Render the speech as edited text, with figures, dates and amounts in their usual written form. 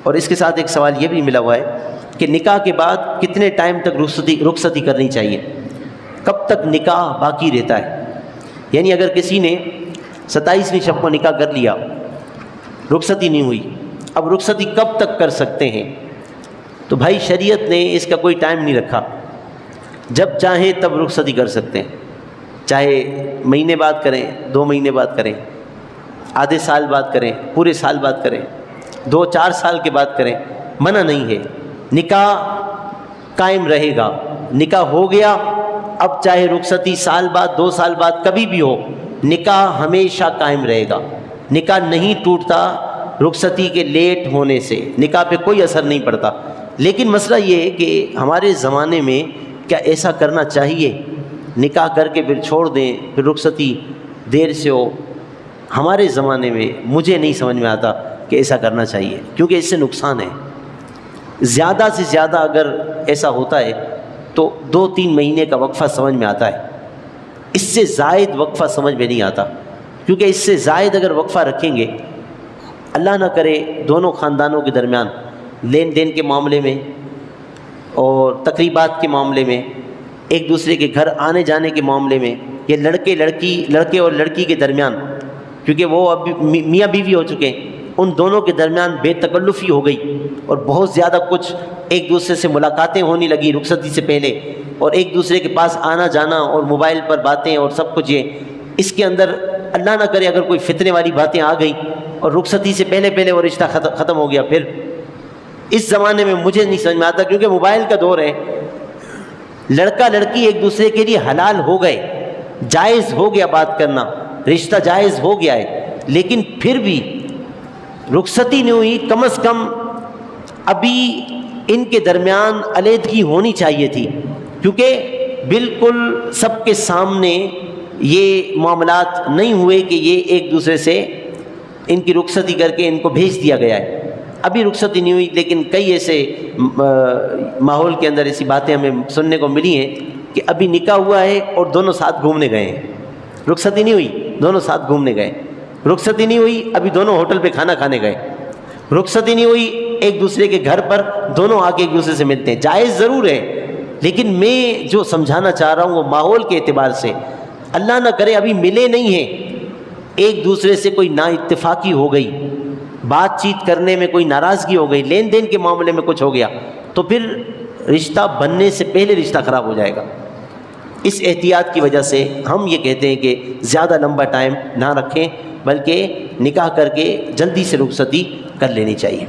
اور اس کے ساتھ ایک سوال یہ بھی ملا ہوا ہے کہ نکاح کے بعد کتنے ٹائم تک رخصتی کرنی چاہیے، کب تک نکاح باقی رہتا ہے؟ یعنی اگر کسی نے 27ویں شب کو نکاح کر لیا، رخصتی نہیں ہوئی، اب رخصتی کب تک کر سکتے ہیں؟ تو بھائی شریعت نے اس کا کوئی ٹائم نہیں رکھا، جب چاہیں تب رخصتی کر سکتے ہیں، چاہے مہینے بعد کریں، 2 مہینے بعد کریں، آدھے سال بعد کریں، پورے سال بعد کریں، 2-4 سال کے بعد کریں، منع نہیں ہے، نکاح قائم رہے گا۔ نکاح ہو گیا، اب چاہے رخصتی سال بعد 2 سال بعد کبھی بھی ہو، نکاح ہمیشہ قائم رہے گا، نکاح نہیں ٹوٹتا رخصتی کے لیٹ ہونے سے، نکاح پہ کوئی اثر نہیں پڑتا۔ لیکن مسئلہ یہ ہے کہ ہمارے زمانے میں کیا ایسا کرنا چاہیے؟ نکاح کر کے پھر چھوڑ دیں، پھر رخصتی دیر سے ہو؟ ہمارے زمانے میں مجھے نہیں سمجھ میں آتا کہ ایسا کرنا چاہیے، کیونکہ اس سے نقصان ہے۔ زیادہ سے زیادہ اگر ایسا ہوتا ہے تو 2-3 مہینے کا وقفہ سمجھ میں آتا ہے، اس سے زائد وقفہ سمجھ میں نہیں آتا، کیونکہ اس سے زائد اگر وقفہ رکھیں گے، اللہ نہ کرے دونوں خاندانوں کے درمیان لین دین کے معاملے میں اور تقریبات کے معاملے میں، ایک دوسرے کے گھر آنے جانے کے معاملے میں، یا لڑکے اور لڑکی کے درمیان، کیونکہ وہ اب میاں بیوی ہو چکے ہیں، ان دونوں کے درمیان بے تکلفی ہو گئی اور بہت زیادہ کچھ ایک دوسرے سے ملاقاتیں ہونے لگی رخصتی سے پہلے، اور ایک دوسرے کے پاس آنا جانا اور موبائل پر باتیں اور سب کچھ، یہ اس کے اندر اللہ نہ کرے اگر کوئی فتنے والی باتیں آ گئی اور رخصتی سے پہلے وہ رشتہ ختم ہو گیا، پھر اس زمانے میں مجھے نہیں سمجھ میں آتا، کیونکہ موبائل کا دور ہے، لڑکا لڑکی ایک دوسرے کے لیے حلال ہو گئے، جائز ہو گیا بات کرنا، رشتہ جائز ہو گیا ہے، لیکن پھر بھی رخصتی نہیں ہوئی، کم از کم ابھی ان کے درمیان علیحدگی ہونی چاہیے تھی، کیونکہ بالکل سب کے سامنے یہ معاملات نہیں ہوئے کہ یہ ایک دوسرے سے ان کی رخصتی کر کے ان کو بھیج دیا گیا ہے۔ ابھی رخصتی نہیں ہوئی، لیکن کئی ایسے ماحول کے اندر ایسی باتیں ہمیں سننے کو ملی ہیں کہ ابھی نکاح ہوا ہے اور دونوں ساتھ گھومنے گئے ہیں، رخصتی نہیں ہوئی، دونوں ساتھ گھومنے گئے، رخصتی نہیں ہوئی، ابھی دونوں ہوٹل پہ کھانا کھانے گئے، رخصتی نہیں ہوئی، ایک دوسرے کے گھر پر دونوں آ کے ایک دوسرے سے ملتے ہیں۔ جائز ضرور ہے، لیکن میں جو سمجھانا چاہ رہا ہوں وہ ماحول کے اعتبار سے، اللہ نہ کرے ابھی ملے نہیں ہیں، ایک دوسرے سے کوئی نا اتفاقی ہو گئی، بات چیت کرنے میں کوئی ناراضگی ہو گئی، لین دین کے معاملے میں کچھ ہو گیا، تو پھر رشتہ بننے سے پہلے رشتہ خراب ہو جائے گا۔ اس احتیاط کی وجہ سے ہم یہ کہتے ہیں کہ زیادہ لمبا ٹائم نہ رکھیں، بلکہ نکاح کر کے جلدی سے رخصتی کر لینی چاہیے۔